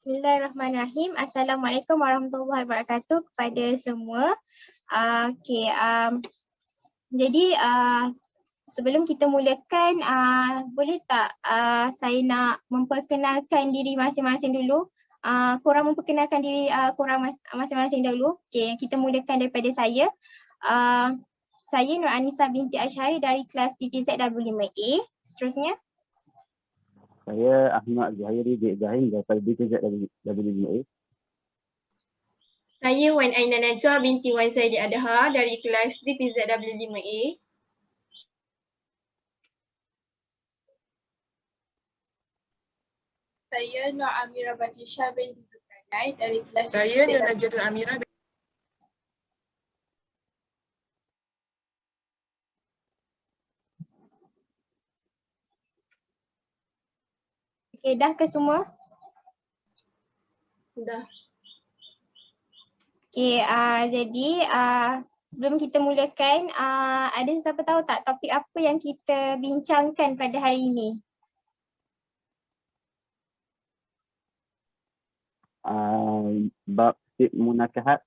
Bismillahirrahmanirrahim. Assalamualaikum warahmatullahi wabarakatuh kepada semua. Jadi sebelum kita mulakan, boleh tak saya nak memperkenalkan diri masing-masing dulu. Korang memperkenalkan diri korang masing-masing dulu. Okey, kita mulakan daripada saya. Saya Nur Anisa binti Asyari dari kelas DPZW5A. Seterusnya. Saya Ahmad Zahiri bin Ibrahim daripada DPZW5A. Saya Wan Aina Najwa binti Wan Zaidi Adha dari kelas DPZW5A. Saya Nur Amira Batrisha binti Zulkarnain dari kelas Saya Nur Najatul Amira. Okey, dah ke semua? Dah. Okey, jadi sebelum kita mulakan, ada siapa tahu tak topik apa yang kita bincangkan pada hari ini? Bab munakahat,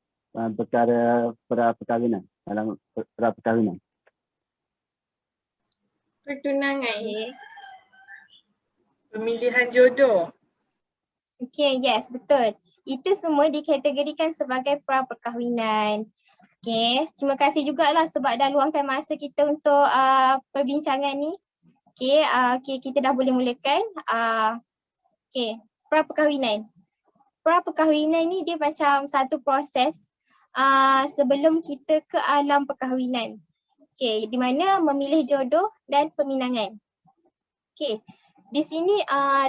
perkara perkahwinan, dalam perkahwinan. Pertunangan. Pemilihan jodoh. Okey, yes, betul. Itu semua dikategorikan sebagai perkahwinan. Okey, terima kasih jugalah sebab dah luangkan masa kita untuk perbincangan ni. Okey, kita dah boleh mulakan. Okey, perkahwinan. Perkahwinan ni dia macam satu proses sebelum kita ke alam perkahwinan. Okey, di mana memilih jodoh dan peminangan. Okey, di sini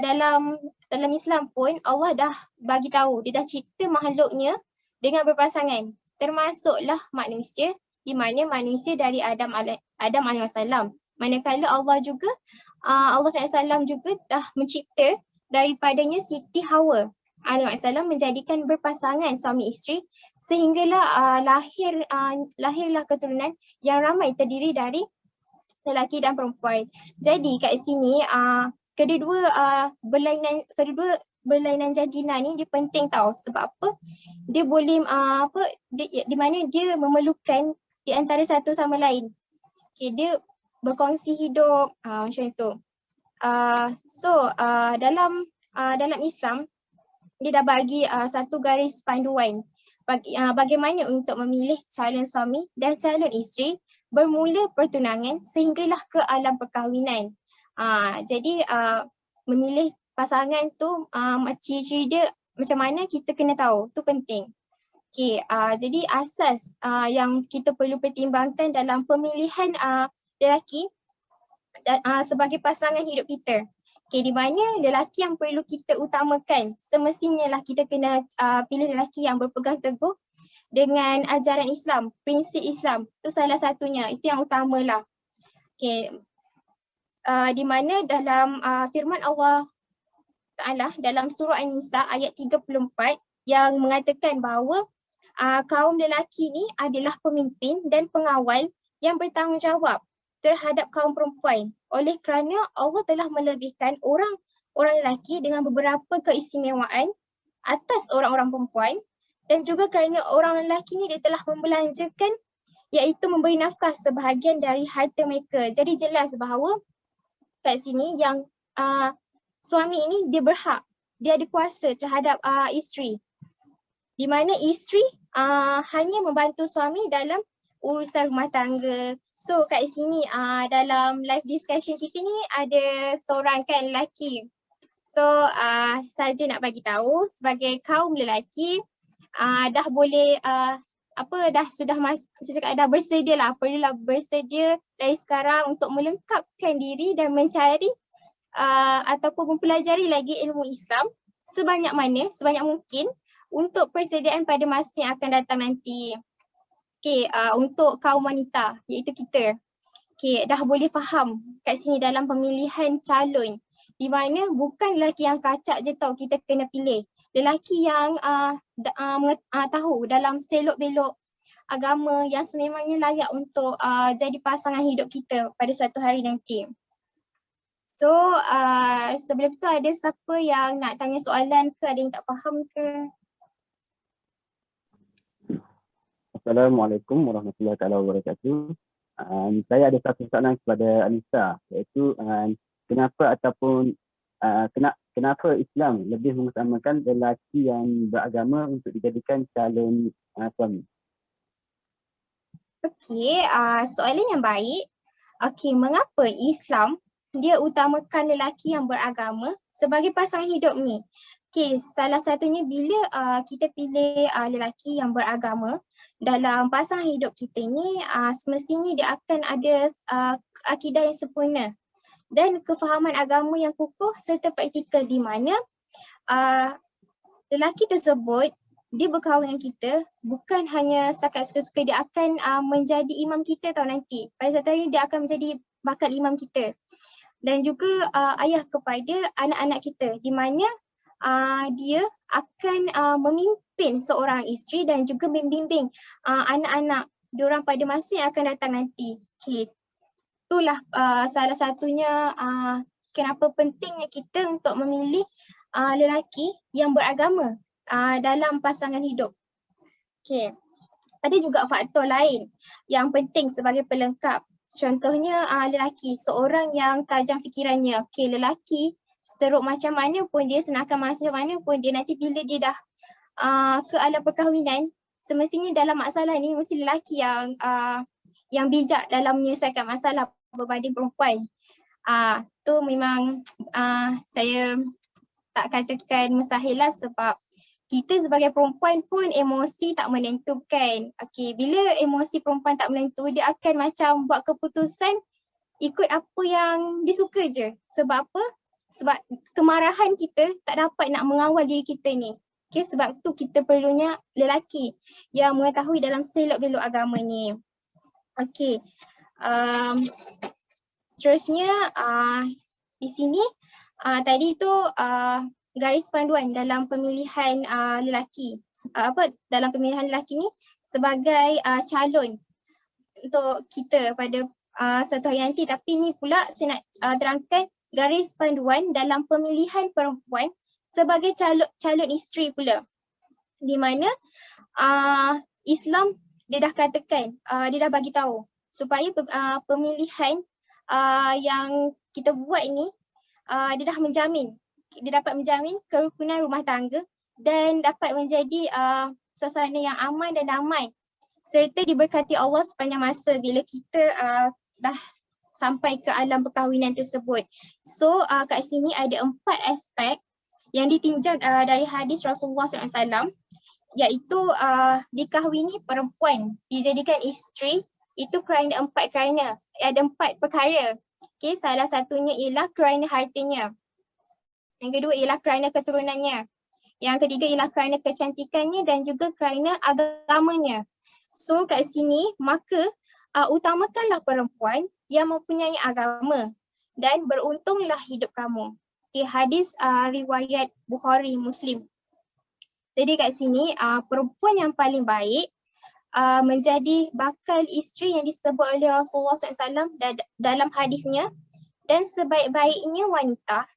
dalam Islam pun Allah dah bagi tahu, dia dah cipta makhluknya dengan berpasangan, termasuklah manusia, di mana manusia dari Adam alaihissalam. Manakala Allah juga Allah SAW juga dah mencipta daripadanya Siti Hawa alaihissalam menjadikan berpasangan suami isteri, sehinggalah lahirlah keturunan yang ramai terdiri dari lelaki dan perempuan. Jadi kat sini kedua berlainan jantina ni dia penting tau. Sebab apa? Dia boleh di mana dia memerlukan di antara satu sama lain. Okey, dia berkongsi hidup macam itu. Dalam Islam dia dah bagi satu garis panduan bagaimana untuk memilih calon suami dan calon isteri bermula pertunangan sehinggalah ke alam perkahwinan. Jadi memilih pasangan tu ciri-ciri dia macam mana kita kena tahu, tu penting. Okey, jadi asas yang kita perlu pertimbangkan dalam pemilihan lelaki sebagai pasangan hidup kita. Okey, di mana lelaki yang perlu kita utamakan, semestinya lah kita kena pilih lelaki yang berpegang teguh dengan ajaran Islam, prinsip Islam. Itu salah satunya, itu yang utamalah. Okey, di mana dalam firman Allah Ta'ala dalam surah An-Nisa ayat 34 yang mengatakan bahawa kaum lelaki ni adalah pemimpin dan pengawal yang bertanggungjawab terhadap kaum perempuan. Oleh kerana Allah telah melebihkan orang lelaki dengan beberapa keistimewaan atas orang-orang perempuan, dan juga kerana orang lelaki ni dia telah membelanjakan, iaitu memberi nafkah sebahagian dari harta mereka. Jadi jelas bahawa kat sini yang suami ini dia berhak, dia ada kuasa terhadap isteri. Di mana isteri hanya membantu suami dalam urusan rumah tangga. So kat sini dalam live discussion kita ni ada seorang kan lelaki. So saja nak bagi tahu sebagai kaum lelaki dah boleh dah bersedia lah, perlulah bersedia dari sekarang untuk melengkapkan diri dan mencari ataupun mempelajari lagi ilmu Islam sebanyak mungkin untuk persediaan pada masa yang akan datang nanti. Okey, untuk kaum wanita iaitu kita. Okey, dah boleh faham kat sini dalam pemilihan calon, di mana bukan lelaki yang kacak je tau kita kena pilih. Lelaki yang tahu dalam selok-belok agama yang sememangnya layak untuk jadi pasangan hidup kita pada suatu hari nanti. So sebelum tu ada siapa yang nak tanya soalan ke, ada yang tak faham ke? Assalamualaikum warahmatullahi wabarakatuh. Saya ada satu soalan kepada Anissa, iaitu kenapa kenapa Islam lebih mengutamakan lelaki yang beragama untuk dijadikan calon suami? Okey, soalan yang baik. Okey, mengapa Islam dia utamakan lelaki yang beragama sebagai pasangan hidup ni? Okey, salah satunya bila kita pilih lelaki yang beragama dalam pasangan hidup kita ni, semestinya dia akan ada akidah yang sempurna dan kefahaman agama yang kukuh serta praktikal, di mana lelaki tersebut dia berkahwin dengan kita bukan hanya setakat suka-suka, dia akan menjadi imam kita tau nanti. Pada satu hari dia akan menjadi bakal imam kita. Dan juga ayah kepada anak-anak kita, di mana dia akan memimpin seorang isteri dan juga membimbing anak-anak diorang pada masa yang akan datang nanti. Okay. Itulah salah satunya kenapa pentingnya kita untuk memilih lelaki yang beragama dalam pasangan hidup. Okay. Ada juga faktor lain yang penting sebagai pelengkap. Contohnya lelaki, seorang yang tajam fikirannya. Okay, lelaki seteruk macam mana pun dia, senakan macam mana pun dia, nanti bila dia dah ke alam perkahwinan, semestinya dalam masalah ni mesti lelaki yang bijak dalam menyelesaikan masalah berbanding perempuan. Tu memang saya tak katakan mustahil lah, sebab kita sebagai perempuan pun emosi tak menentukan. Okey, bila emosi perempuan tak menentu, dia akan macam buat keputusan ikut apa yang dia suka je. Sebab apa? Sebab kemarahan kita tak dapat nak mengawal diri kita ni. Okey, sebab tu kita perlunya lelaki yang mengetahui dalam selok-belok agama ni. Okey. Seterusnya di sini tadi tu garis panduan dalam pemilihan lelaki, dalam pemilihan lelaki ni sebagai calon untuk kita pada suatu hari nanti. Tapi ni pula saya nak terangkan garis panduan dalam pemilihan perempuan sebagai calon isteri pula, di mana Islam dia dah katakan, dia dah bagi tahu supaya pemilihan yang kita buat ni dia dah menjamin, dia dapat menjamin kerukunan rumah tangga dan dapat menjadi suasana yang aman dan damai serta diberkati Allah sepanjang masa bila kita dah sampai ke alam perkahwinan tersebut. So kat sini ada 4 aspek yang ditinjau dari hadis Rasulullah SAW, iaitu dikahwini perempuan, dijadikan isteri, itu kerana 4 perkara. Okay, salah satunya ialah kerana hartanya. Yang kedua ialah kerana keturunannya. Yang ketiga ialah kerana kecantikannya dan juga kerana agamanya. So kat sini maka utamakanlah perempuan yang mempunyai agama dan beruntunglah hidup kamu. Okay, hadis riwayat Bukhari Muslim. Jadi kat sini perempuan yang paling baik menjadi bakal isteri yang disebut oleh Rasulullah SAW dalam hadisnya, dan sebaik-baiknya wanita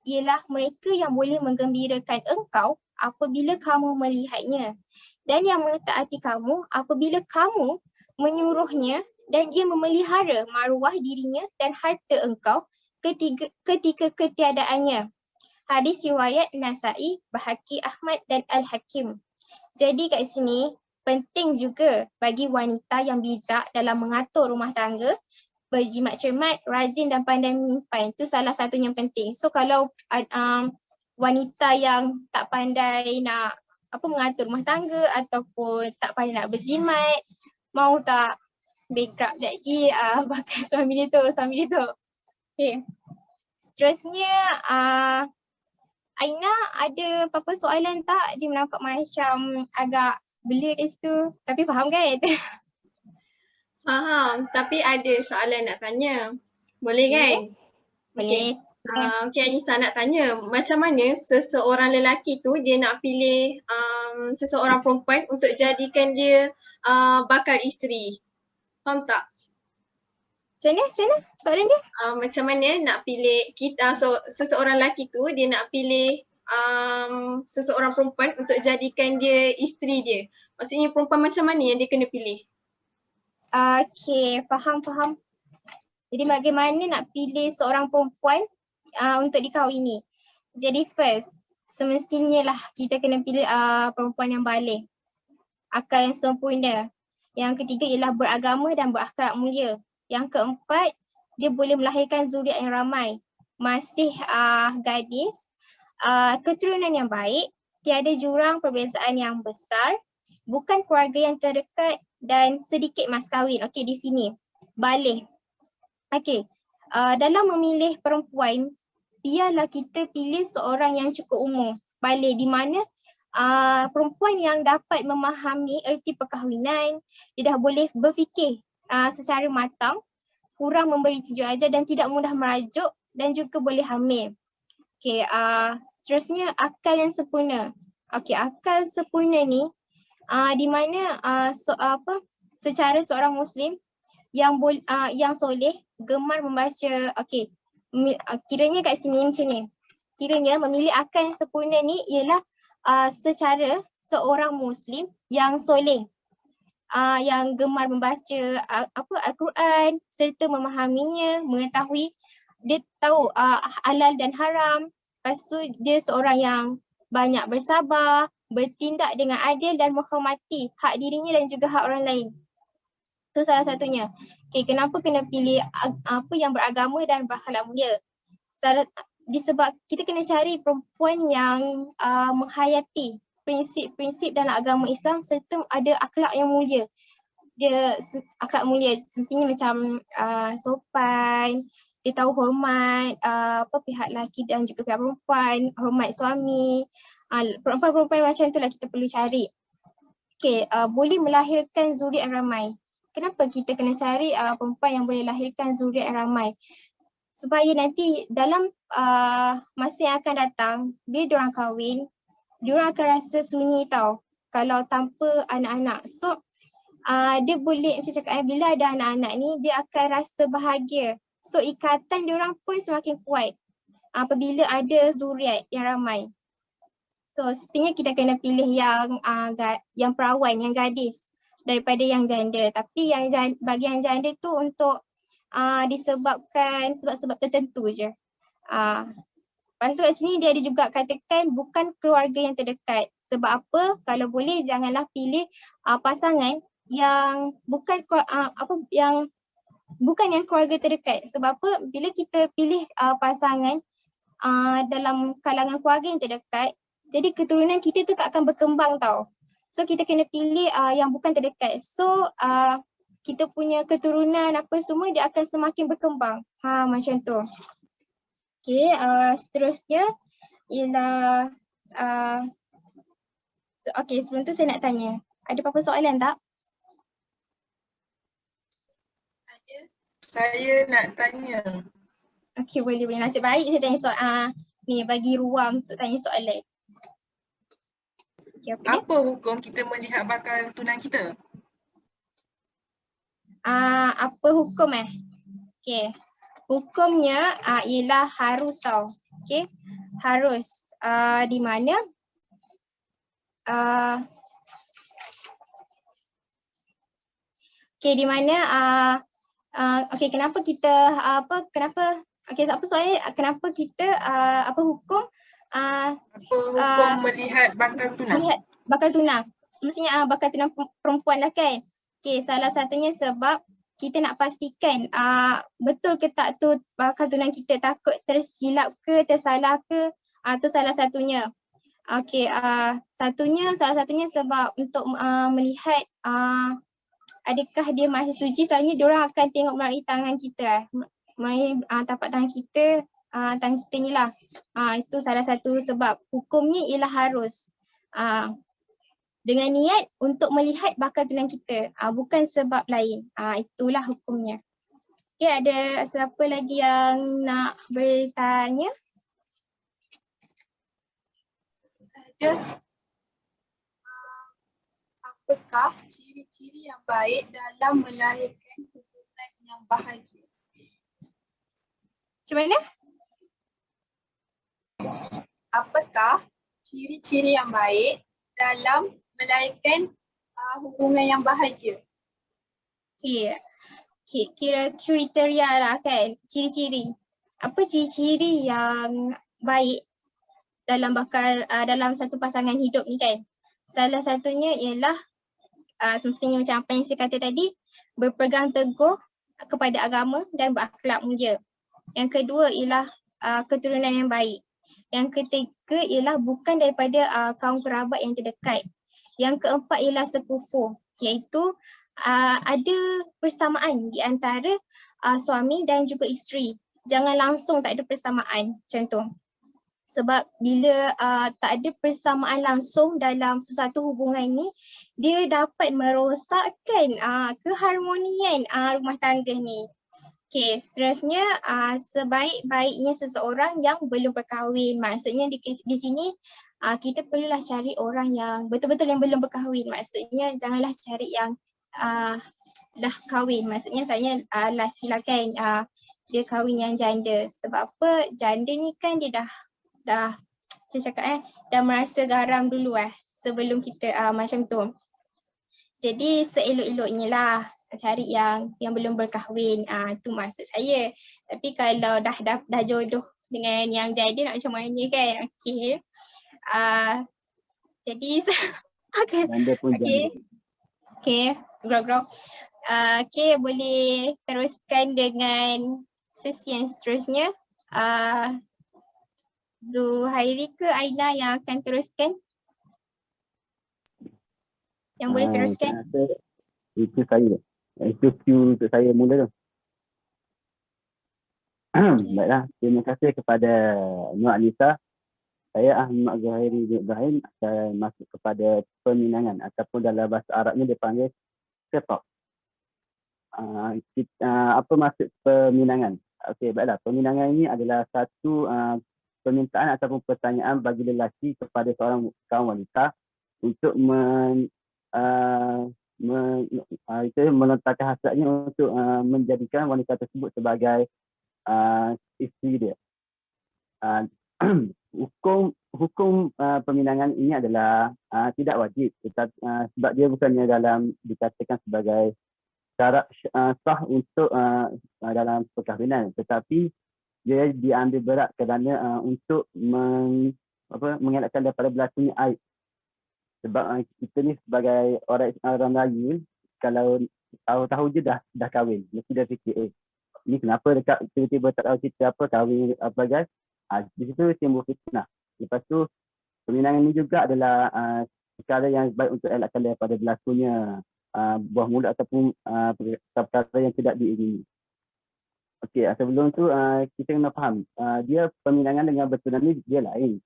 ialah mereka yang boleh menggembirakan engkau apabila kamu melihatnya, dan yang mentaati kamu apabila kamu menyuruhnya, dan dia memelihara maruah dirinya dan harta engkau ketika ketiadaannya. Hadis riwayat Nasa'i, Bahaki Ahmad dan Al-Hakim. Jadi kat sini penting juga bagi wanita yang bijak dalam mengatur rumah tangga, berjimat cermat, rajin dan pandai menyimpan. Itu salah satu yang penting. So kalau wanita yang tak pandai nak mengatur rumah tangga ataupun tak pandai nak berjimat, mau tak bankrupt sekejap lagi bakal suami dia tu. Okay. Seterusnya Aina ada apa-apa soalan tak? Dia nampak macam agak blur kat situ. Tapi faham kan? Faham, tapi ada soalan nak tanya. Boleh kan? Boleh. Okay, Anissa nak tanya, macam mana seseorang lelaki tu dia nak pilih seseorang perempuan untuk jadikan dia bakal isteri? Faham tak? Macam mana soalan dia? Macam mana nak pilih kita, seseorang lelaki tu dia nak pilih seseorang perempuan untuk jadikan dia isteri dia. Maksudnya perempuan macam mana yang dia kena pilih? Okay, faham. Jadi bagaimana nak pilih seorang perempuan untuk dikahwini? Jadi first, semestinya lah kita kena pilih perempuan yang baligh, akal yang sempurna. Yang ketiga ialah beragama dan berakhlak mulia. Yang keempat, dia boleh melahirkan zuriat yang ramai. Masih gadis, keturunan yang baik, tiada jurang perbezaan yang besar, bukan keluarga yang terdekat dan sedikit mas kahwin. Okey, di sini baligh. Okey, dalam memilih perempuan, biarlah kita pilih seorang yang cukup umur, baligh, di mana perempuan yang dapat memahami erti perkahwinan, dia dah boleh berfikir secara matang, kurang memberi tunjuk ajar dan tidak mudah merajuk dan juga boleh hamil. Okey, seterusnya akal yang sempurna. Okey, akal sempurna ni di mana secara seorang Muslim yang soleh, gemar membaca. Okey, kiranya kat sini macam ni. Kiranya memilih akal yang sempurna ni ialah secara seorang Muslim yang soleh, yang gemar membaca Al-Quran serta memahaminya, mengetahui, dia tahu halal dan haram. Lepas tu dia seorang yang banyak bersabar, bertindak dengan adil dan menghormati hak dirinya dan juga hak orang lain. Itu salah satunya. Okay, kenapa kena pilih yang beragama dan berakhlak mulia? Disebab kita kena cari perempuan yang menghayati prinsip-prinsip dalam agama Islam serta ada akhlak yang mulia. Dia akhlak mulia semestinya macam sopan, dia tahu hormat pihak lelaki dan juga pihak perempuan, hormat suami. Perempuan-perempuan macam itulah kita perlu cari. Okay, boleh melahirkan zuriat yang ramai. Kenapa kita kena cari perempuan yang boleh lahirkan zuriat yang ramai? Supaya nanti dalam masa yang akan datang, bila diorang kahwin, diorang akan rasa sunyi tau kalau tanpa anak-anak. So dia boleh, macam cakap, bila ada anak-anak ni, dia akan rasa bahagia. So ikatan diorang pun semakin kuat apabila ada zuriat yang ramai. So sepertinya kita kena pilih yang perawan, yang gadis daripada yang janda. Tapi bagi yang janda tu untuk disebabkan sebab-sebab tertentu je. Lepas tu kat sini dia ada juga katakan bukan keluarga yang terdekat. Sebab apa? Kalau boleh janganlah pilih pasangan yang bukan yang keluarga terdekat. Sebab apa? Bila kita pilih pasangan dalam kalangan keluarga yang terdekat, jadi keturunan kita tu tak akan berkembang tau. So kita kena pilih yang bukan terdekat. So kita punya keturunan apa semua dia akan semakin berkembang. Macam tu. Okay, seterusnya ialah okay, sebelum tu saya nak tanya, ada apa-apa soalan tak? Ada. Saya nak tanya. Okay, boleh. Nasib baik saya tanya soalan. Ni bagi ruang untuk tanya soalan. Okay, Apa hukum kita melihat bakal tunang kita? Apa hukum Okay. Hukumnya ialah harus tau. Okay. Harus. Di mana okay, di mana okay, kenapa kita okay, apa soalan kenapa kita apa hukum Apa hukum melihat bakal tunang? melihat bakal tunang? Semestinya bakal tunang perempuan lah kan. Okay, salah satunya sebab kita nak pastikan betul ke tak tu bakal tunang kita, takut tersilap ke, tersalah ke, tu salah satunya. Okay, salah satunya sebab untuk melihat adakah dia masih suci, selalunya diorang akan tengok melalui tangan kita. Tapak tangan kita, tangan kita ni lah. Itu salah satu sebab. Hukumnya ialah harus. Dengan niat untuk melihat bakal tunang kita, bukan sebab lain. Itulah hukumnya. Okay, ada siapa lagi yang nak bertanya? Ada. Apakah ciri-ciri yang baik dalam melahirkan keturunan yang bahagia? Macam mana? Apakah ciri-ciri yang baik dalam melahirkan hubungan yang bahagia? Okay. Kira kriteria lah kan, ciri-ciri. Apa ciri-ciri yang baik dalam dalam satu pasangan hidup ni kan? Salah satunya ialah semestinya macam apa yang saya kata tadi, berpegang teguh kepada agama dan berakhlak mulia. Yang kedua ialah keturunan yang baik. Yang ketiga ialah bukan daripada kaum kerabat yang terdekat. Yang keempat ialah sekufu, iaitu ada persamaan di antara suami dan juga isteri. Jangan langsung tak ada persamaan macam tu. Sebab bila tak ada persamaan langsung dalam sesuatu hubungan ni, dia dapat merosakkan keharmonian rumah tangga ni. Okay, seterusnya sebaik-baiknya seseorang yang belum berkahwin. Maksudnya di sini kita perlulah cari orang yang betul-betul yang belum berkahwin. Maksudnya janganlah cari yang dah kahwin. Maksudnya saya lelaki lah kan, dia kahwin yang janda. Sebab apa? Janda ni kan dia dah saya cakap dah merasa garam dulu sebelum kita macam tu. Jadi seelok-eloknya lah cari yang belum berkahwin, tu maksud saya. Tapi kalau dah jodoh dengan yang janda nak macam mana kan? Okey. Jadi Janda pun janda. Okey, grow. Okey, boleh teruskan dengan sesi yang seterusnya. Zuhairi ke Aina yang akan teruskan? Yang boleh teruskan? Saya rasa itu saya. Itu cue untuk saya mula tu. Baiklah, terima kasih kepada Nur Anissa. Saya Ahmad Zuhairi bin Ibrahim akan masuk kepada peminangan ataupun dalam bahasa Arabnya dipanggil ketok. Apa maksud peminangan? Okey, baiklah. Peminangan ini adalah satu permintaan ataupun pertanyaan bagi lelaki kepada seorang kaum wanita untuk melontarkan hasratnya untuk menjadikan wanita tersebut sebagai isteri dia. Hukum peminangan ini adalah tidak wajib, tetapi sebab dia bukannya dikatakan sebagai syarat sah untuk dalam perkahwinan, tetapi dia diambil berat kerana untuk mengelakkan daripada berlakunya aib. Sebab kita ni sebagai orang Melayu, kalau tahu je dah kahwin, mesti dah fikir ni kenapa dekat tiba-tiba tak tahu cerita apa, kahwin apa guys. Di situ timbul fitnah. Lepas tu peminangan ini juga adalah perkara yang baik untuk elakkan daripada berlakunya buah mulut ataupun perkara yang tidak diingini. Okey, sebelum tu kita kena faham dia peminangan dengan bertunang ni dia lain.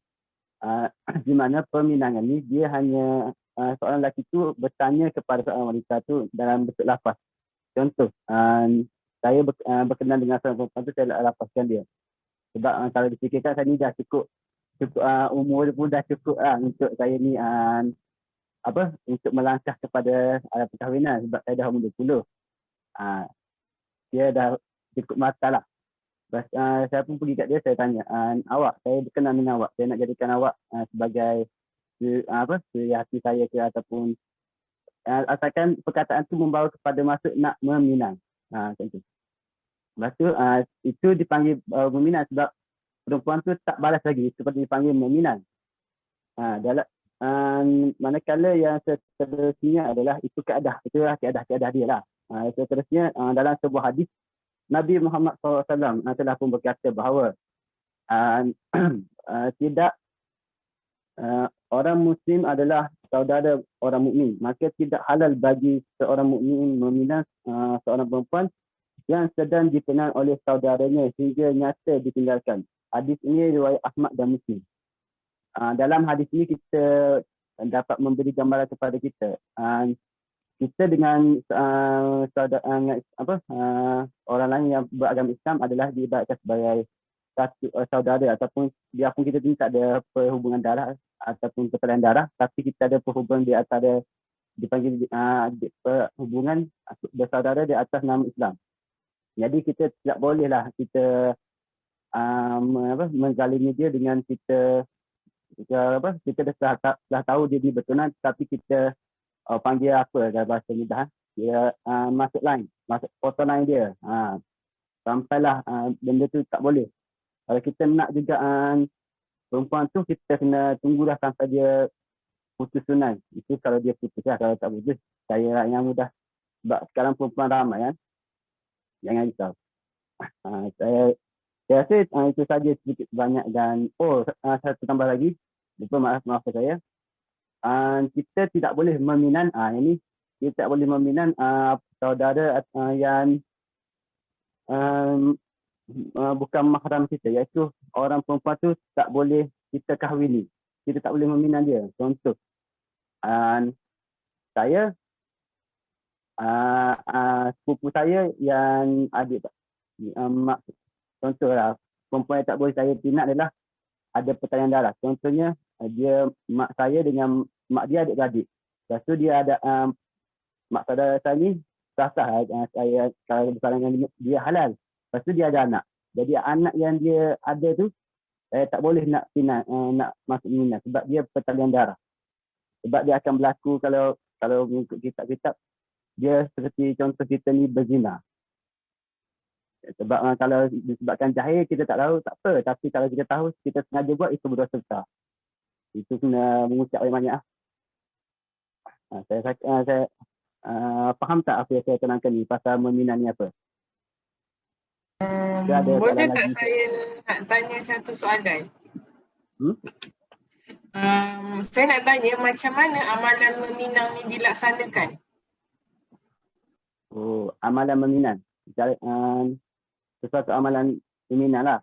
Di mana peminangan ni dia hanya seorang lelaki tu bertanya kepada seorang wanita tu dalam bentuk lafaz. Contoh, saya berkenan dengan seorang perempuan tu, saya lapaskan dia. Sebab kalau difikirkan saya ni dah cukup umur pun dah cukup untuk saya ni untuk melangkah kepada perkahwinan, sebab saya dah umur 20. Dia dah cukup matang lah. Saya pun pergi kat dia, saya tanya, awak, saya berkenan dengan awak, saya nak jadikan awak sebagai hati saya ke, ataupun asalkan perkataan tu membawa kepada maksud nak meminang. Macam tu. Lepas tu itu dipanggil meminang sebab perempuan tu tak balas lagi, seperti dipanggil meminang. Manakala yang seterusnya adalah itu keadah, itulah keadah dia lah. Seterusnya dalam sebuah hadis Nabi Muhammad SAW telah pun berkata bahawa tidak orang Muslim adalah saudara orang mukmin, maka tidak halal bagi seorang mukmin meminang seorang perempuan yang sedang dipenang oleh saudaranya hingga nyata ditinggalkan. Hadis ini riwayat Ahmad dan Muslim. Dalam hadis ini kita dapat memberi gambaran kepada kita. Kita dengan orang lain yang beragama Islam adalah diibaratkan sebagai satu saudara, ataupun biarpun kita ni tak ada perhubungan darah ataupun persaudaraan darah, tapi kita ada perhubungan di antara dipanggil perhubungan bersaudara di atas nama Islam. Jadi kita tidak bolehlah kita menzalimi dia dengan kita dah tahu dia ni bertunan, tapi kita panggil apa dalam bahasa mudah, dia masuk line, masuk potong line dia. Sampailah benda tu tak boleh. Kalau kita nak juga perempuan tu, kita kena tunggulah sampai dia putus tunai. Itu kalau dia putus lah. Kalau tak putus, saya yang mudah. Sebab sekarang perempuan ramai kan. Jangan risau. Saya rasa itu saja sedikit banyak. Dan satu tambah lagi. Lupa, maaf saya. Kita tidak boleh meminan. Ini kita tak boleh meminan saudara yang bukan mahram kita, iaitu orang perempuan tu tak boleh kita kahwini. Kita tak boleh meminang dia. Contoh, saya, sepupu saya yang adik, contohlah, perempuan yang tak boleh saya pinang adalah ada pertalian darah. Contohnya, dia mak saya dengan mak dia adik-beradik. Lepas tu dia ada, mak saudara saya ni, sah-sah saya kalau bersalangan dia halal. Lepas tu dia ada anak. Jadi anak yang dia ada tu, saya tak boleh nak pinang, nak masuk minang sebab dia pertalian darah. Sebab dia akan berlaku kalau mengikut kitab-kitab, dia seperti contoh kita ni berzina. Sebab kalau disebabkan jahil kita tak tahu, tak apa. Tapi kalau kita tahu, kita sengaja buat, itu berdosa besar. Itu kena mengucap banyak-banyak. Saya faham tak apa yang saya terangkan ni, pasal meminang ni apa? Boleh tak saya nak tanya satu soalan? Saya nak tanya macam mana amalan meminang ni dilaksanakan? Amalan meminang. Sesuatu amalan meminang lah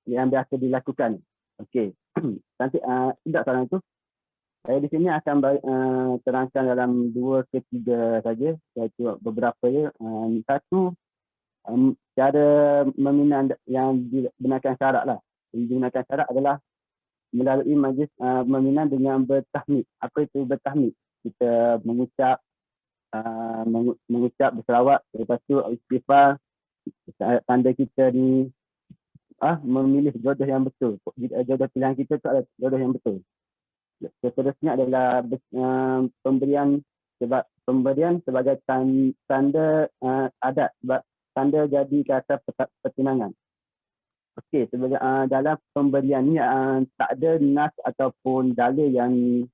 yang biasa dilakukan. Okey. Nanti tidak soalan itu. Saya di sini akan terangkan dalam 2 ke 3 saja. Saya cuba beberapa je. Satu, cara meminang yang digunakan syarak lah. Yang digunakan syarak adalah melalui majlis meminang dengan bertahmid. Apa itu bertahmid? Kita mengucap berselawat, lepas tu istighfar, tanda kita ni memilih jodoh yang betul. Jodoh pilihan kita tu adalah jodoh yang betul. Seterusnya adalah pemberian sebagai tanda adat, sebab tanda jadi kata pertunangan. Okey, sebagai dalam pemberian ni tak ada nas ataupun dalil yang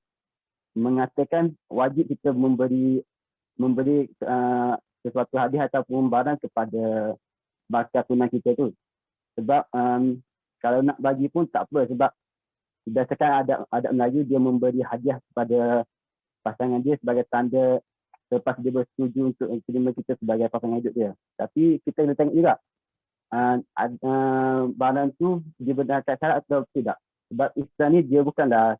mengatakan wajib kita memberi sesuatu hadiah ataupun barang kepada bakal tunang kita tu. Sebab kalau nak bagi pun tak apa, sebab berdasarkan adat Melayu, dia memberi hadiah kepada pasangan dia sebagai tanda lepas dia bersetuju untuk terima kita sebagai pasangan hidup dia. Tapi kita kena tengok juga barang tu dia berdasarkan syarat atau tidak. Sebab Islam ni dia bukanlah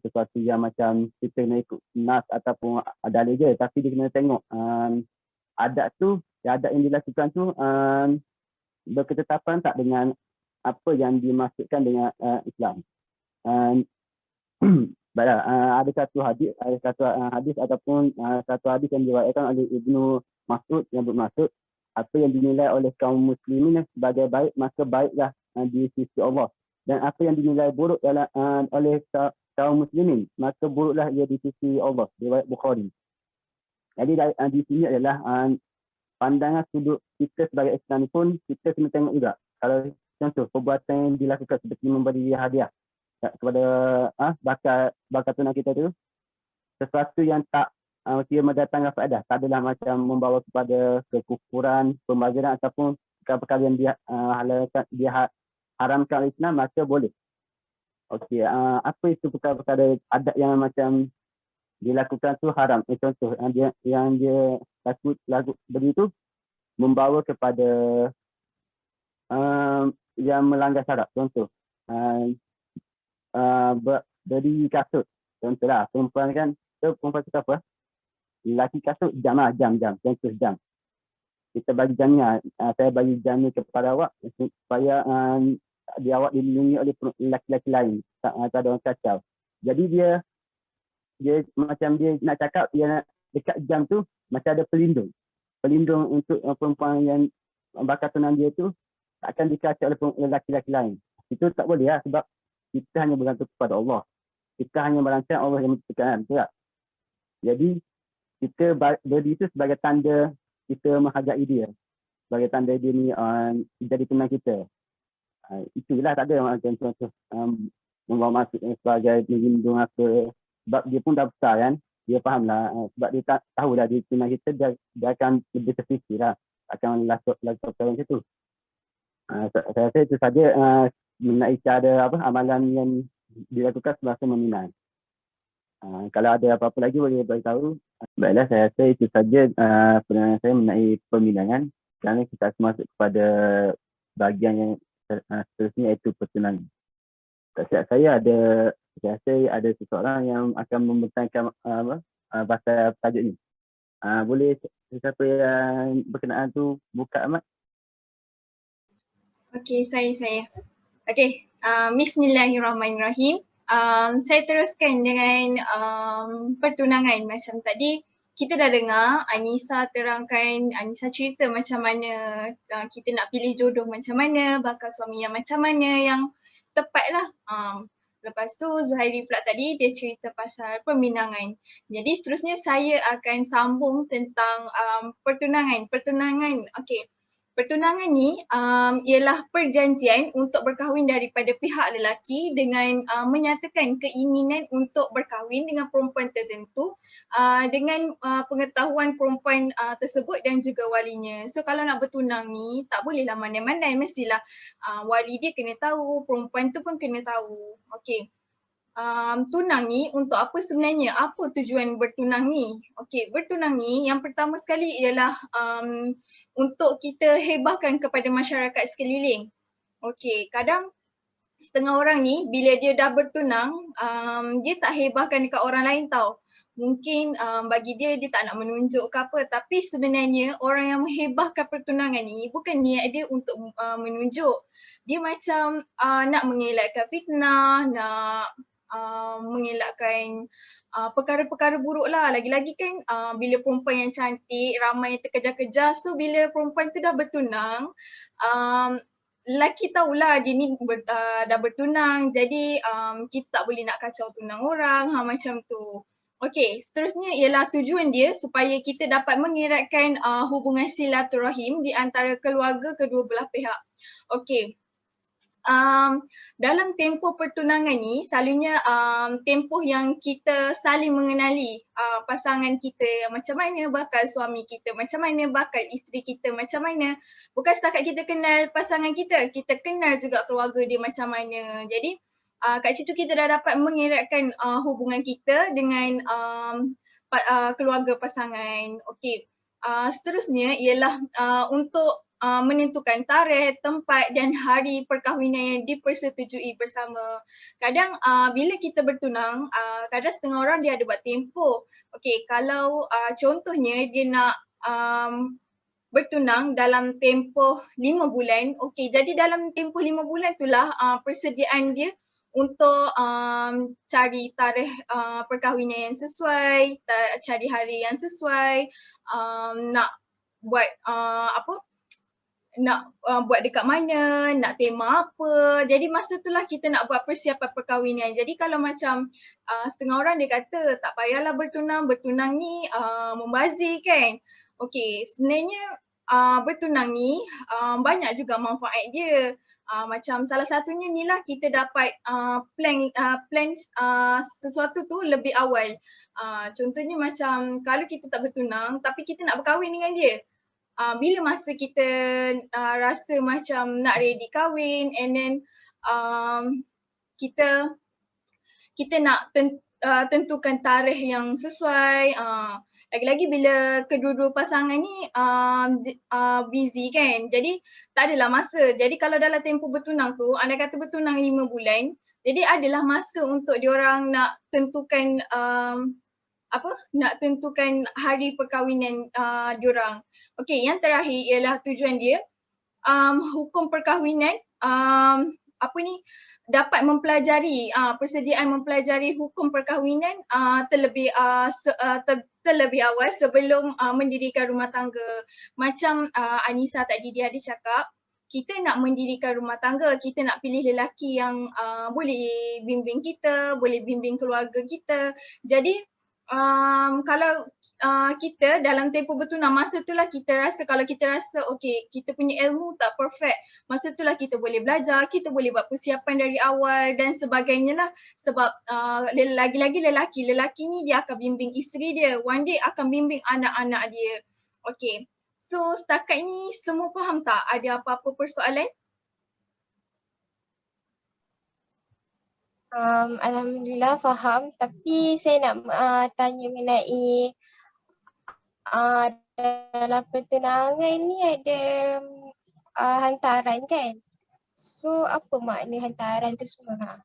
sesuatu yang macam kita kena ikut nas ataupun dalil je, tapi dia kena tengok adat yang dilakukan tu berketetapan tak dengan apa yang dimaksudkan dengan Islam. Baiklah, ada satu hadis ataupun satu hadis yang diriwayatkan oleh Ibnu Mas'ud yang bermaksud apa yang dinilai oleh kaum muslimin sebagai baik, maka baiklah di sisi Allah, dan apa yang dinilai buruk oleh kaum muslimin, maka buruklah ia di sisi Allah. Riwayat Bukhari. Jadi di sini adalah pandangan sudut kita sebagai Islam pun kita kena tengok juga. Kalau contoh perbuatan yang dilakukan seperti memberi hadiah kepada bakal tunang kita tu, sesuatu yang tak kira mendatangkan faedah, tak adalah macam membawa kepada kekufuran, pembaziran ataupun perkara yang dia haramkan oleh Islam, maka boleh. Okey, apa itu perkara-perkara adat yang macam dilakukan tu haram? Contoh yang dia laku begitu membawa kepada yang melanggar syarat. Contoh beri kasut. Contohlah perempuan kan, perempuan suka apa? Lelaki kasut jam. Contoh jam. Kita bagi jamnya. Saya bagi jamnya kepada awak supaya awak dilindungi oleh lelaki-lelaki lain. Tak ada orang kacau. Jadi dia macam dia nak cakap, dia nak dekat jam tu macam ada pelindung. Pelindung untuk perempuan yang bakal tunang dia tu, takkan dikacau oleh lelaki-lelaki lain. Itu tak boleh lah, sebab kita hanya bergantung kepada Allah. Kita hanya merancang, Allah yang menciptakan, betul tak? Jadi kita berdiri itu sebagai tanda kita menghargai dia, sebagai tanda dia ni jadi teman kita. Itulah, tak ada macam contoh membawa masuk sebagai melindung apa, sebab dia pun dah besar kan, dia faham lah, sebab dia tak tahulah dia teman kita, dia akan lebih terfikir lah, akan lakukan macam tu. Saya rasa itu saja mengenai cara amalan yang dilakukan semasa meminang. Kalau ada apa-apa lagi boleh beritahu. Baiklah, saya rasa itu saja penilaian saya mengenai peminangan. Sekarang kita akan masuk kepada bahagian yang seterusnya, iaitu pertunangan. Tak silap saya rasa ada seseorang yang akan membentangkan pasal tajuk ni. Boleh siapa yang berkenaan tu buka, Ahmad? Okey, saya. Okey, bismillahirrahmanirrahim. Saya teruskan dengan pertunangan. Macam tadi kita dah dengar Anisa terangkan, Anisa cerita macam mana kita nak pilih jodoh macam mana, bakal suami yang macam mana yang tepat lah. Lepas tu Zuhairi pula tadi dia cerita pasal peminangan. Jadi seterusnya saya akan sambung tentang pertunangan. Okey. Pertunangan ni ialah perjanjian untuk berkahwin daripada pihak lelaki dengan menyatakan keinginan untuk berkahwin dengan perempuan tertentu dengan pengetahuan perempuan tersebut dan juga walinya. So kalau nak bertunang ni tak bolehlah mandai-mandai, mestilah wali dia kena tahu, perempuan tu pun kena tahu. Okey. Tunang ni untuk apa sebenarnya? Apa tujuan bertunang ni? Okey, bertunang ni yang pertama sekali ialah untuk kita hebahkan kepada masyarakat sekeliling. Okey, kadang setengah orang ni bila dia dah bertunang, dia tak hebahkan dekat orang lain tau. Mungkin bagi dia tak nak menunjuk ke apa, tapi sebenarnya orang yang menghebahkan pertunangan ni bukan niat dia untuk menunjuk. Dia macam nak mengelakkan fitnah, nak mengelakkan perkara-perkara buruk lah. Lagi-lagi kan bila perempuan yang cantik, ramai yang terkejar-kejar, so bila perempuan tu dah bertunang, lelaki tahulah dia ni dah bertunang, jadi kita tak boleh nak kacau tunang orang, macam tu. Okey, seterusnya ialah tujuan dia supaya kita dapat mengeratkan hubungan silaturahim di antara keluarga kedua belah pihak. Okey. Dalam tempoh pertunangan ni selalunya tempoh yang kita saling mengenali pasangan kita macam mana, bakal suami kita macam mana, bakal isteri kita macam mana. Bukan setakat kita kenal pasangan kita kenal juga keluarga dia macam mana. Jadi kat situ kita dah dapat mengeratkan hubungan kita dengan keluarga pasangan. Okey. Seterusnya ialah untuk menentukan tarikh, tempat dan hari perkahwinan yang dipersetujui bersama. Kadang bila kita bertunang, kadang setengah orang dia ada buat tempoh. Okey, kalau contohnya dia nak bertunang dalam tempoh 5 bulan, okey, jadi dalam tempoh 5 bulan itulah persediaan dia untuk cari tarikh perkahwinan yang sesuai, cari hari yang sesuai, nak buat nak buat dekat mana, nak tema apa. Jadi masa itulah kita nak buat persiapan perkahwinan. Jadi kalau macam setengah orang dia kata tak payahlah bertunang ni membazir kan. Okey, sebenarnya bertunang ni banyak juga manfaat dia. Macam salah satunya ni lah kita dapat plan sesuatu tu lebih awal. Contohnya macam kalau kita tak bertunang tapi kita nak berkahwin dengan dia. Bila masa kita rasa macam nak ready kahwin and then kita nak tentukan tarikh yang sesuai. Lagi-lagi bila kedua-dua pasangan ni busy kan, jadi tak adalah masa. Jadi kalau dalam tempoh bertunang tu, anda kata bertunang 5 bulan, jadi adalah masa untuk diorang nak tentukan nak tentukan hari perkahwinan diorang. Okey, yang terakhir ialah tujuan dia hukum perkahwinan dapat mempelajari persediaan mempelajari hukum perkahwinan terlebih awal sebelum mendirikan rumah tangga. Macam Anisa tadi dia ada cakap, kita nak mendirikan rumah tangga, kita nak pilih lelaki yang boleh bimbing kita, boleh bimbing keluarga kita. Jadi kalau kita dalam tempoh bertunang, masa itulah kita rasa, kalau kita rasa okay, kita punya ilmu tak perfect, masa itulah kita boleh belajar, kita boleh buat persiapan dari awal dan sebagainya lah. Sebab lagi-lagi lelaki ni dia akan bimbing isteri dia, one day akan bimbing anak-anak dia. Okay, so setakat ni semua faham tak? Ada apa-apa persoalan? Alhamdulillah faham, tapi saya nak tanya mengenai dalam pertunangan ni ada hantaran kan? So apa makna hantaran tu semua?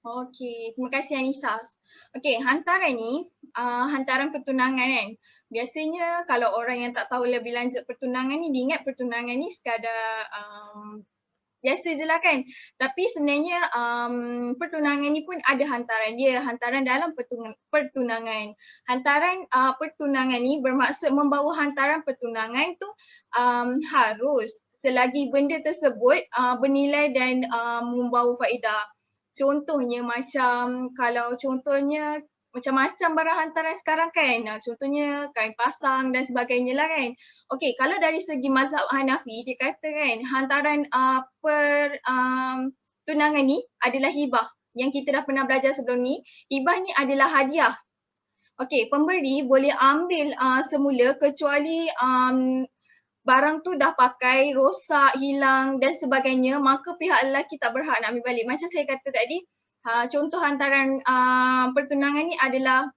Okey, terima kasih Anissa. Okey, hantaran ni hantaran pertunangan kan. Biasanya kalau orang yang tak tahu lebih lanjut pertunangan ni, dia ingat pertunangan ni sekadar biasa je lah kan. Tapi sebenarnya pertunangan ni pun ada hantaran dia, hantaran dalam pertunangan. Hantaran pertunangan ni bermaksud membawa hantaran pertunangan tu harus selagi benda tersebut bernilai dan membawa faedah. Contohnya macam kalau contohnya macam-macam barang hantaran sekarang kan. Contohnya kain pasang dan sebagainya lah kan. Okey, kalau dari segi mazhab Hanafi, dia kata kan hantaran tunangan ni adalah hibah. Yang kita dah pernah belajar sebelum ni, hibah ni adalah hadiah. Okey, pemberi boleh ambil semula kecuali barang tu dah pakai, rosak, hilang dan sebagainya, maka pihak lelaki tak berhak nak ambil balik. Macam saya kata tadi, contoh hantaran pertunangan ni adalah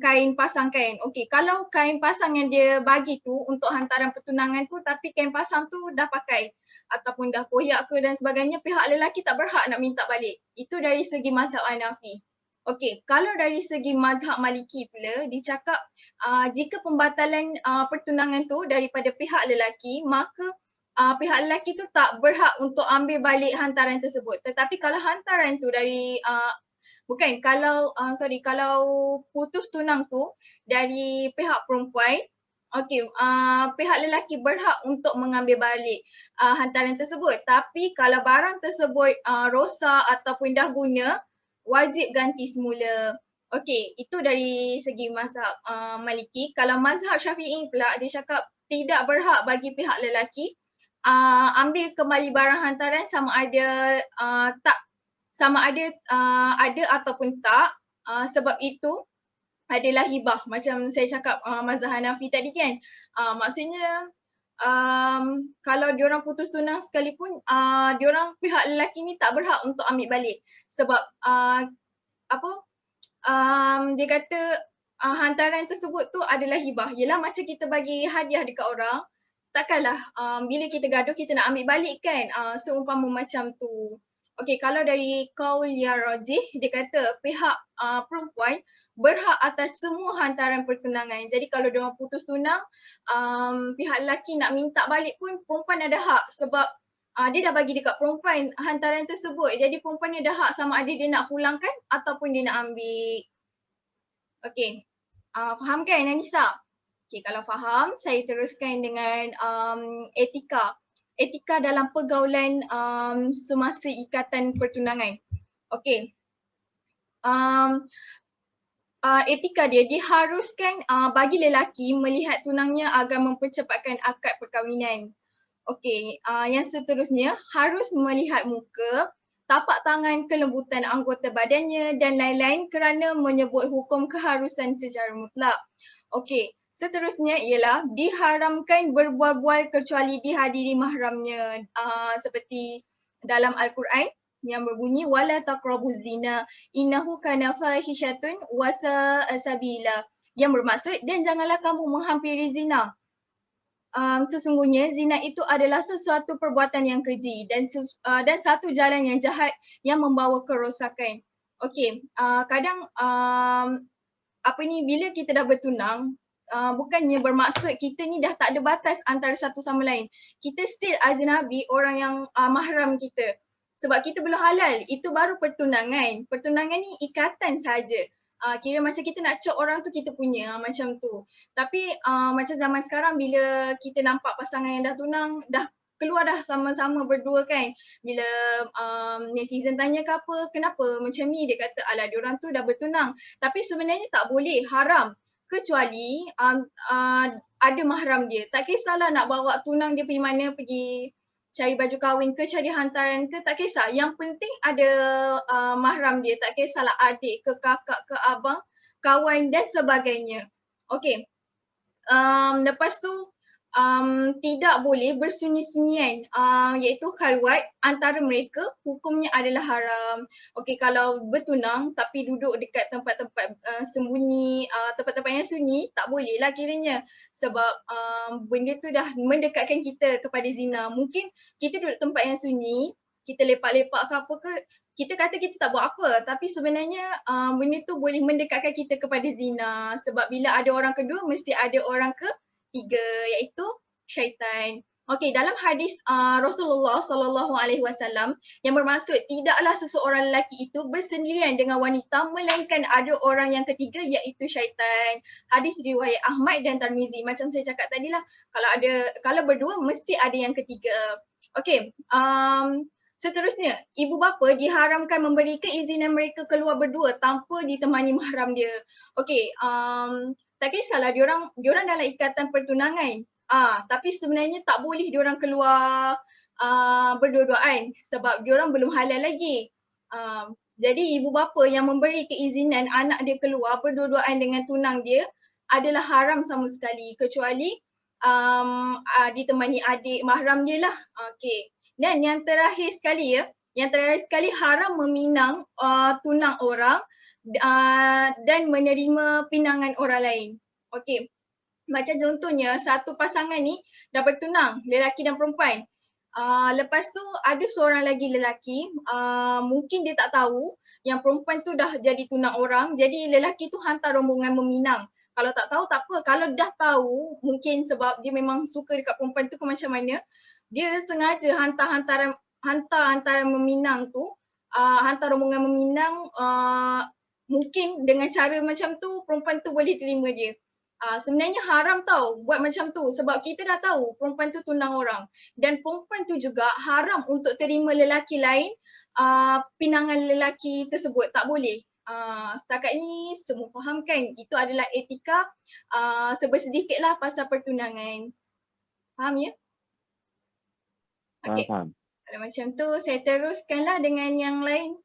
kain pasang kain. Okey, kalau kain pasang yang dia bagi tu untuk hantaran pertunangan tu tapi kain pasang tu dah pakai ataupun dah koyak ke dan sebagainya, pihak lelaki tak berhak nak minta balik. Itu dari segi mazhab Hanafi. Okey, kalau dari segi mazhab Maliki pula, dicakap jika pembatalan pertunangan tu daripada pihak lelaki, maka pihak lelaki tu tak berhak untuk ambil balik hantaran tersebut. Tetapi kalau hantaran tu dari kalau putus tunang tu dari pihak perempuan, okey, pihak lelaki berhak untuk mengambil balik hantaran tersebut. Tapi kalau barang tersebut rosak ataupun dah guna, wajib ganti semula. Okey, itu dari segi mazhab Maliki. Kalau mazhab Syafi'i pula, dia cakap tidak berhak bagi pihak lelaki ambil kembali barang hantaran sama ada ada ataupun tak, sebab itu adalah hibah. Macam saya cakap mazhab Hanafi tadi kan, maksudnya kalau diorang putus tunang sekalipun, diorang pihak lelaki ni tak berhak untuk ambil balik sebab dia kata hantaran tersebut tu adalah hibah. Yelah macam kita bagi hadiah dekat orang, takkanlah bila kita gaduh kita nak ambil balik kan, seumpama macam tu. Okey, kalau dari qaul yang rajih, dia kata pihak perempuan berhak atas semua hantaran pertunangan. Jadi kalau diorang putus tunang, pihak lelaki nak minta balik pun perempuan ada hak sebab dia dah bagi dekat perempuan hantaran tersebut. Jadi perempuan ni ada hak sama ada dia nak pulangkan ataupun dia nak ambil. Okey, faham kan Anissa? Okey, kalau faham, saya teruskan dengan etika. Etika dalam pergaulan semasa ikatan pertunangan. Okey. Etika dia diharuskan bagi lelaki melihat tunangnya agar mempercepatkan akad perkahwinan. Okey, yang seterusnya harus melihat muka, tapak tangan, kelembutan anggota badannya dan lain-lain kerana menyebut hukum keharusan secara mutlak. Okey. Seterusnya ialah diharamkan berbual-bual kecuali dihadiri mahramnya, seperti dalam Al-Quran yang berbunyi wala taqrabuz zina innahu kana fahisyatun wa sa'a sabila, yang bermaksud dan janganlah kamu menghampiri zina. Sesungguhnya zina itu adalah sesuatu perbuatan yang keji dan satu jalan yang jahat yang membawa kerosakan. Okey, kadang bila kita dah bertunang, bukannya bermaksud kita ni dah tak ada batas antara satu sama lain. Kita still ajnabi, orang yang mahram kita. Sebab kita belum halal, itu baru pertunangan. Pertunangan ni ikatan saja. Kira macam kita nak cok orang tu kita punya, macam tu. Tapi macam zaman sekarang bila kita nampak pasangan yang dah tunang, dah keluar dah sama-sama berdua kan. Bila netizen tanya ke apa, kenapa macam ni, dia kata alah diorang tu dah bertunang. Tapi sebenarnya tak boleh, haram. Kecuali ada mahram dia. Tak kisahlah nak bawa tunang dia pergi mana, pergi cari baju kahwin ke, cari hantaran ke, tak kisah. Yang penting ada mahram dia. Tak kisahlah adik ke, kakak ke, abang, kawan dan sebagainya. Okey. Lepas tu tidak boleh bersunyi-sunyian, iaitu khalwat antara mereka, hukumnya adalah haram. Okey, kalau bertunang tapi duduk dekat tempat-tempat sembunyi, tempat-tempat yang sunyi, tak boleh lah kiranya. Sebab benda tu dah mendekatkan kita kepada zina. Mungkin kita duduk tempat yang sunyi, kita lepak-lepak ke apa ke, kita kata kita tak buat apa, tapi sebenarnya benda tu boleh mendekatkan kita kepada zina. Sebab bila ada orang kedua, mesti ada orang ketiga, iaitu syaitan. Okey, dalam hadis Rasulullah SAW yang bermaksud tidaklah seseorang lelaki itu bersendirian dengan wanita melainkan ada orang yang ketiga, iaitu syaitan. Hadis riwayat Ahmad dan Tirmizi. Macam saya cakap tadi lah, kalau berdua mesti ada yang ketiga. Okey, seterusnya, ibu bapa diharamkan memberi keizinan mereka keluar berdua tanpa ditemani mahram dia. Okey, tak kisahlah diorang dalam ikatan pertunangan. Tapi sebenarnya tak boleh diorang keluar berdua-duaan sebab diorang belum halal lagi. Jadi ibu bapa yang memberi keizinan anak dia keluar berdua-duaan dengan tunang dia adalah haram sama sekali, kecuali ditemani adik mahram dia lah. Okey. Dan yang terakhir sekali haram meminang tunang orang dan menerima pinangan orang lain. Okey. Macam contohnya satu pasangan ni dah bertunang, lelaki dan perempuan. Lepas tu ada seorang lagi lelaki, mungkin dia tak tahu yang perempuan tu dah jadi tunang orang, jadi lelaki tu hantar rombongan meminang. Kalau tak tahu tak apa, kalau dah tahu mungkin sebab dia memang suka dekat perempuan tu ke macam mana, dia sengaja hantar meminang tu, hantar rombongan meminang, mungkin dengan cara macam tu perempuan tu boleh terima dia. Sebenarnya haram tau buat macam tu sebab kita dah tahu perempuan tu tunang orang, dan perempuan tu juga haram untuk terima lelaki lain pinangan lelaki tersebut, tak boleh. Setakat ni semua faham kan, itu adalah etika sebersedikit lah pasal pertunangan. Faham ya? Okey. Faham. Kalau macam tu saya teruskanlah dengan yang lain.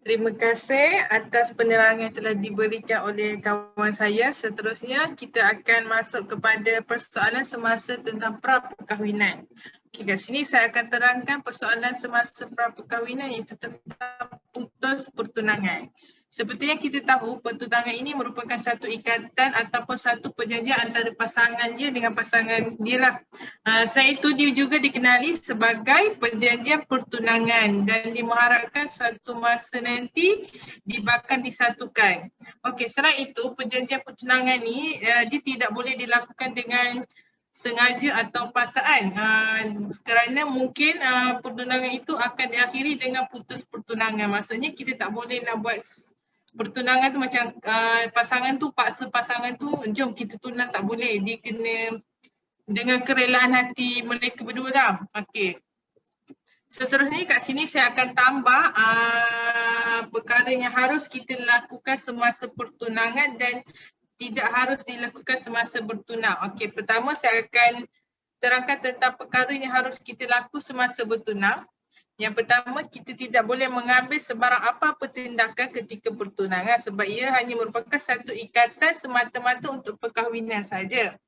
Terima kasih atas penerangan yang telah diberikan oleh kawan saya. Seterusnya kita akan masuk kepada persoalan semasa tentang pra-perkahwinan. Okey, kat sini saya akan terangkan persoalan semasa pra-perkahwinan iaitu tentang putus pertunangan. Seperti yang kita tahu, pertunangan ini merupakan satu ikatan ataupun satu perjanjian antara pasangan dia dengan pasangan dia lah. Selain itu dia juga dikenali sebagai perjanjian pertunangan dan diharapkan suatu masa nanti bakal disatukan. Okey, selain itu perjanjian pertunangan ni dia tidak boleh dilakukan dengan sengaja atau paksaan kerana mungkin pertunangan itu akan diakhiri dengan putus pertunangan. Maksudnya kita tak boleh nak buat pertunangan tu macam pasangan tu paksa pasangan tu jom kita tunang, tak boleh. Dia kena dengan kerelaan hati mereka berdua lah. Okey. Seterusnya kat sini saya akan tambah perkara yang harus kita lakukan semasa pertunangan dan tidak harus dilakukan semasa bertunang. Okey, pertama saya akan terangkan tentang perkara yang harus kita lakukan semasa bertunang. Yang pertama, kita tidak boleh mengambil sebarang apa-apa tindakan ketika bertunangan sebab ia hanya merupakan satu ikatan semata-mata untuk perkahwinan saja.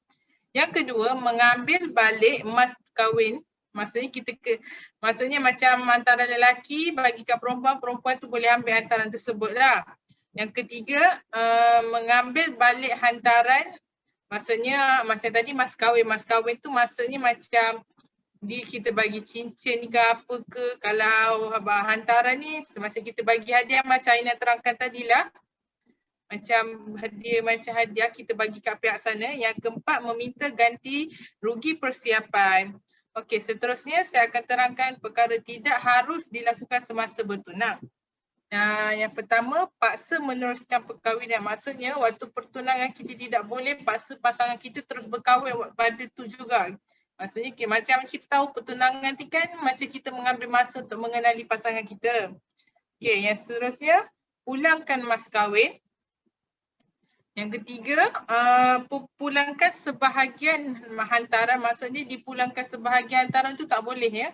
Yang kedua, mengambil balik mas kahwin. Maksudnya macam antara lelaki bagikan perempuan, perempuan tu boleh ambil hantaran tersebut lah. Yang ketiga, mengambil balik hantaran. Maksudnya macam tadi mas kahwin. Mas kahwin tu maksudnya macam kita bagi cincin ke apa ke, kalau hantaran ni semasa kita bagi hadiah macam Aina terangkan tadilah, macam hadiah kita bagi kat pihak sana. Yang keempat, meminta ganti rugi persiapan. Okey, seterusnya saya akan terangkan perkara tidak harus dilakukan semasa bertunang. Yang pertama, paksa meneruskan perkahwinan. Maksudnya waktu pertunangan kita tidak boleh paksa pasangan kita terus berkahwin pada tu juga. Maksudnya macam kita tahu pertunangan ni kan macam kita mengambil masa untuk mengenali pasangan kita. Yang seterusnya, pulangkan mas kahwin. Yang ketiga, pulangkan sebahagian hantaran. Maksudnya dipulangkan sebahagian hantaran tu tak boleh ya.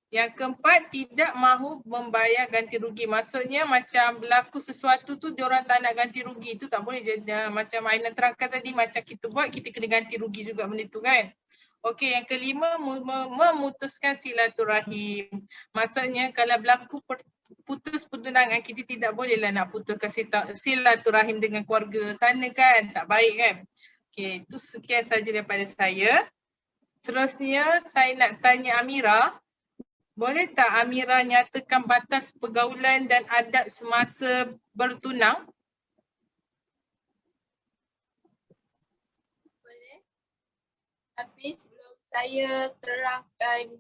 Yang keempat, tidak mahu membayar ganti rugi. Maksudnya macam berlaku sesuatu tu diorang tak nak ganti rugi. Itu tak boleh jadi macam Aina terangkan tadi, macam kita buat kita kena ganti rugi juga benda tu kan. Okey, yang kelima, memutuskan silaturahim. Maksudnya kalau berlaku putus pertunangan, kita tidak bolehlah nak putuskan silaturahim dengan keluarga sana kan. Tak baik kan. Okey, itu sekian saja daripada saya. Seterusnya saya nak tanya Amira. Boleh tak Amira nyatakan batas pergaulan dan adat semasa bertunang? Boleh. Tapi sebelum saya terangkan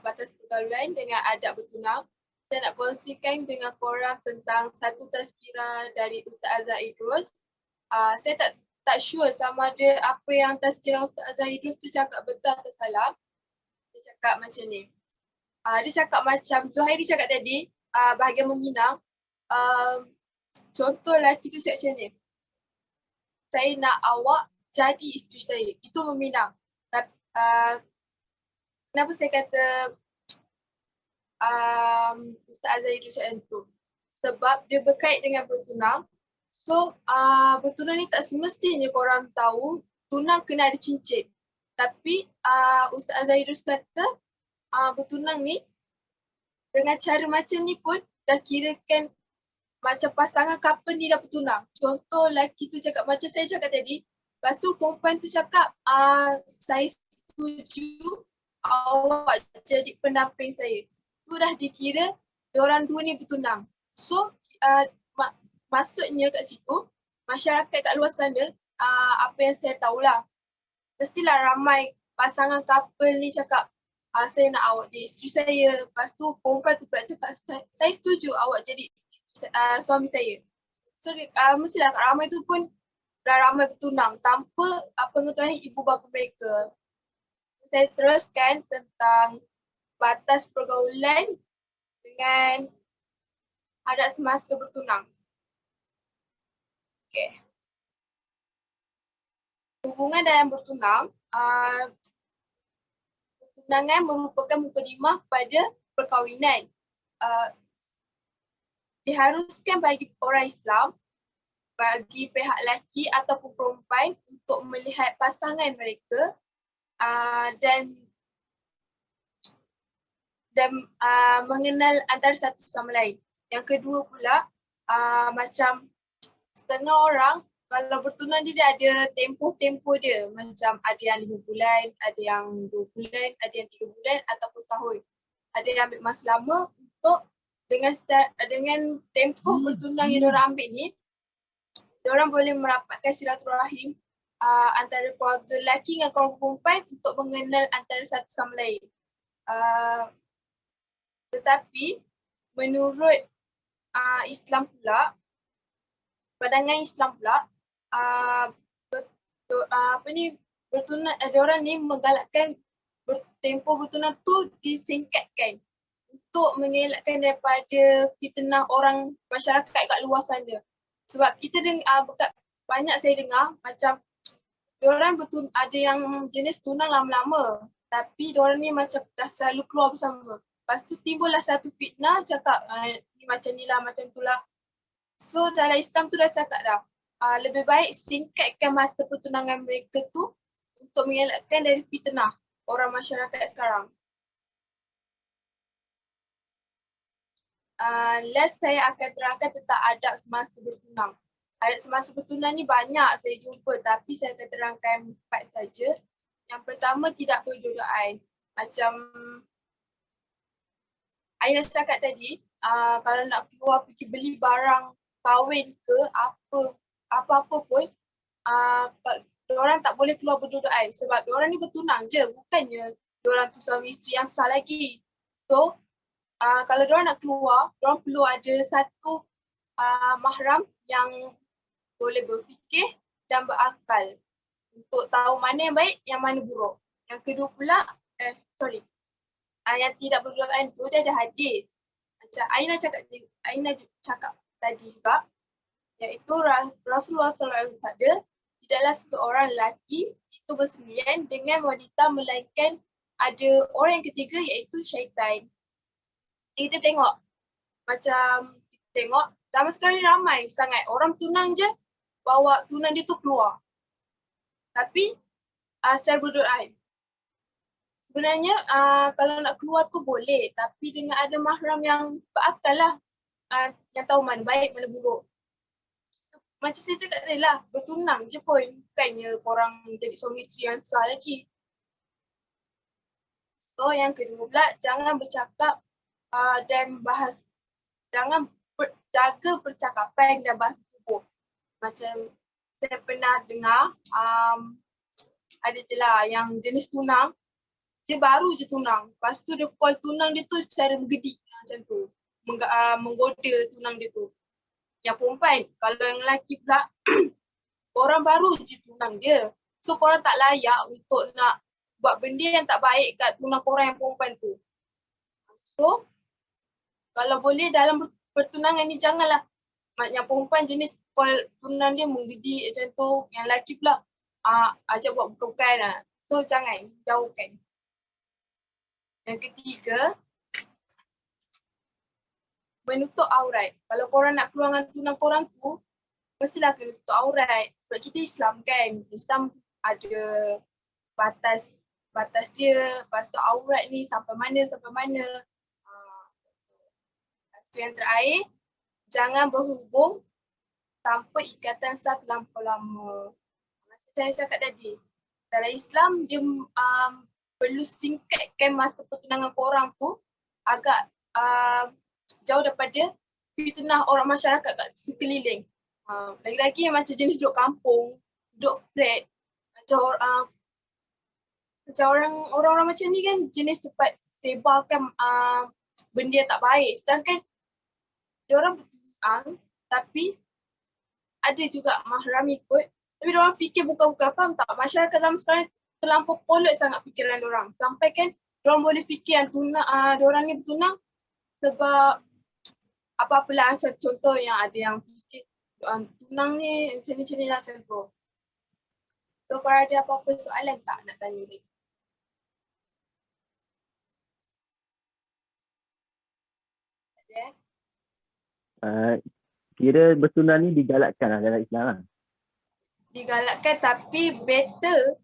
batas pergaulan dengan adat bertunang, saya nak kongsikan dengan korang tentang satu tazkirah dari Ustaz Azhar Idrus. Saya tak sure sama ada apa yang tazkirah Ustaz Azhar Idrus tu cakap betul atau salah. Dia cakap macam ni. Dia cakap macam Zuhairi cakap tadi, bahagian meminang. Contoh lelaki tu macam ni. Saya nak awak jadi isteri saya. Itu meminang. Kenapa saya kata Ustaz Azhar Idrus macam tu? Sebab dia berkait dengan bertunang. So bertunang ni tak semestinya korang tahu tunang kena ada cincin. Tapi Ustaz Azhar Idrus kata bertunang ni dengan cara macam ni pun dah kirakan macam pasangan couple ni dah bertunang. Contoh lelaki tu cakap macam saya cakap tadi. Lepas tu perempuan tu cakap saya setuju awak jadi pendamping saya. Tu dah dikira diorang dua ni bertunang. So maksudnya kat situ masyarakat kat luar sana apa yang saya tahulah. Mestilah ramai pasangan couple ni cakap saya nak awak jadi isteri saya. Lepas tu perempuan tu pula cakap saya setuju awak jadi suami saya. So mestilah kat ramai tu pun dah ramai bertunang tanpa pengetahuan ibu bapa mereka. Saya teruskan tentang batas pergaulan dengan adat semasa bertunang. Okay. Hubungan dalam bertunang, pertunangan merupakan mukadimah pada perkahwinan. Diharuskan bagi orang Islam, bagi pihak lelaki ataupun perempuan untuk melihat pasangan mereka dan mengenal antara satu sama lain. Yang kedua pula, macam setengah orang kalau bertunang dia ada tempoh-tempoh dia. Macam ada yang 5 bulan, ada yang 2 bulan, ada yang 3 bulan ataupun setahun. Ada yang ambil masa lama untuk dengan tempoh bertunang yang diorang ambil ni, diorang boleh merapatkan silaturahim antara keluarga lelaki dengan keluarga perempuan untuk mengenal antara satu sama lain. Tetapi menurut Islam pula, pandangan Islam pula, bertunang, diorang ni menggalakkan tempoh bertunang tu disingkatkan untuk mengelakkan daripada fitnah orang masyarakat kat luar sana. Sebab kita banyak saya dengar macam diorang ada yang jenis tunang lama-lama, tapi diorang ni macam dah selalu keluar bersama. Lepas tu timbullah satu fitnah cakap ni macam ni lah, macam tu lah. So dalam Islam tu dah cakap dah, lebih baik singkatkan masa pertunangan mereka tu untuk mengelakkan dari fitnah orang masyarakat sekarang. Last saya akan terangkan tentang adab semasa bertunang. Adab semasa bertunang ni banyak saya jumpa, tapi saya akan terangkan 4 saja. Yang pertama, tidak berdua-duaan. Macam Aina cakap tadi, kalau nak keluar pergi beli barang kahwin ke apa-apa pun, diorang tak boleh keluar berdua-duaan sebab diorang ni bertunang je, bukannya diorang tu suami isteri yang sah lagi. So kalau diorang nak keluar, diorang perlu ada satu mahram yang boleh berfikir dan berakal untuk tahu mana yang baik, yang mana buruk. Yang kedua pula, yang tidak berduaan tu dia ada hadis. Macam Aina cakap tadi juga, iaitu Rasulullah SAW bersabda, tidaklah seorang lelaki itu bersendirian dengan wanita melainkan ada orang yang ketiga iaitu syaitan. Kita tengok, zaman sekarang ni ramai sangat orang tunang je, bawa tunang dia tu keluar. Tapi secara berduaan. Sebenarnya kalau nak keluar tu boleh, tapi dengan ada mahram yang berakal lah, yang tahu mana baik, mana buruk. Macam saya cakap tadi lah, bertunang je pun, bukannya korang jadi suami isteri yang sah lagi. So yang kedua pula, jangan bercakap dan bahas, jaga percakapan dan bahasa tubuh. Macam saya pernah dengar, ada je lah yang jenis tunang, dia baru je tunang. Lepas tu dia call tunang dia tu secara menggedik macam tu. Menggoda tunang dia tu. Yang perempuan, kalau yang lelaki pula, orang baru je tunang dia. So korang tak layak untuk nak buat benda yang tak baik kat tunang korang yang perempuan tu. So, kalau boleh dalam pertunangan ni janganlah yang perempuan jenis call tunang dia menggedik macam tu. Yang lelaki pula, ajak buat bukan-bukan lah. So jangan, jauhkan. Yang ketiga, menutup aurat. Kalau korang nak keluar dengan tunang korang tu, mestilah kena tutup aurat. Sebab kita Islam kan. Islam ada batas dia. Lepas tu aurat ni sampai mana. Yang terakhir, jangan berhubung tanpa ikatan sah terlampau lama. Macam saya cakap tadi, dalam Islam dia perlu singkatkan masa pertunangan korang tu agak jauh daripada fitnah orang masyarakat kat sekeliling. Lagi-lagi yang macam jenis duduk kampung, duduk flat, macam orang-orang macam ni kan jenis cepat sebarkan benda yang tak baik. Sedangkan diorang bertunang tapi ada juga mahram ikut, tapi diorang fikir bukan-bukan, faham tak? Masyarakat zaman sekarang terlampau kolot sangat fikiran diorang. Sampai kan diorang boleh fikir yang diorang ni bertunang sebab apa-apalah, macam contoh yang ada yang fikir tunang ni macam ni lah macam tu. So kalau ada apa-apa soalan tak nak tanya lagi? Kira bertunang ni digalakkan lah dalam Islam lah. Digalakkan tapi better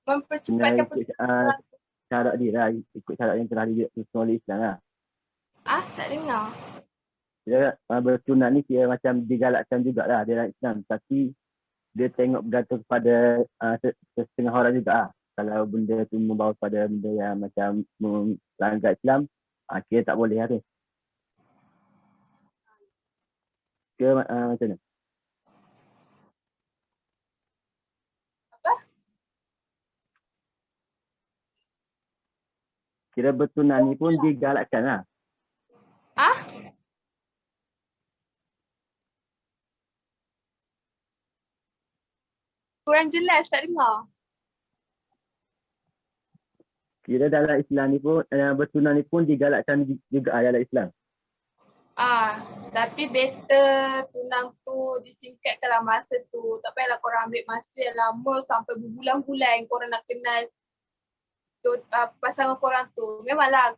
mempercepatkan pertunangan. Syarat dia lah, ikut syarat yang telah disusun oleh Islam lah. Tak dengar. Kira bertunang ni kira macam digalakkan jugalah dalam Islam, tapi dia tengok bergantung kepada setengah orang juga lah. Kalau benda tu membawa pada benda yang macam melanggar Islam, kira tak boleh lah tu. Kira macam mana? Apa? Kira bertunang ni pun digalakkan lah. Kurang jelas, tak dengar. Kira dalam Islam ni pun, bertunang ni pun digalakkan juga dalam Islam. Tapi better tunang tu disingkatkanlah masa tu. Tak payahlah korang ambil masa yang lama sampai berbulan-bulan korang nak kenal pasangan korang tu. Memanglah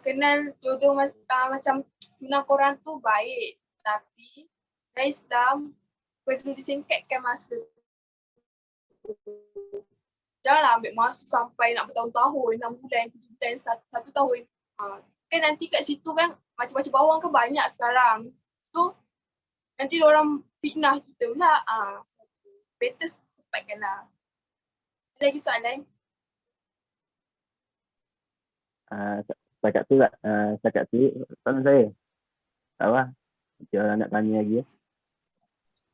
kenal jodoh macam tunang korang tu baik. Tapi dalam Islam perlu disingkatkan masa tu. Janganlah ambil masa sampai nak bertahun-tahun, 6 bulan, 7 bulan, 1 tahun. Kan nanti kat situ kan macam-macam bawang kan banyak sekarang. So nanti orang fitnah kita pula. Better cepatkan lah. Ada lagi soalan? Setakat tu soalan saya. Tak apa. Nanti orang nak tanya lagi ya.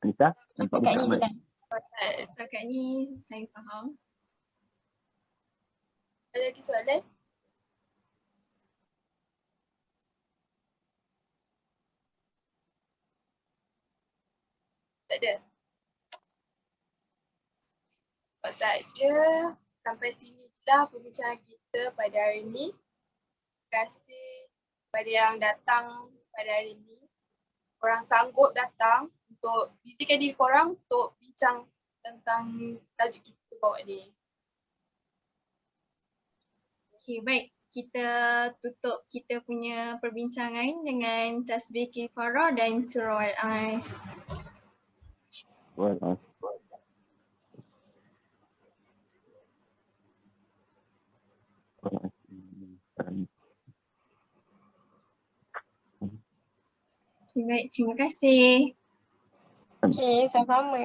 Anissa? Nampak buka amat. Setakat ni saya faham. Ada lagi soalan? Tak ada. Kalau tak ada, sampai sini lah perbincangan kita pada hari ini. Terima kasih kepada yang datang pada hari ini. Korang sanggup datang untuk bisikan diri korang untuk bincang tentang tajuk kita bawa ni. Okay, baik. Kita tutup kita punya perbincangan dengan tasbih kifarah dan surah Al-A'raf. Well, Okay, baik. Terima kasih. Okay, sama-sama.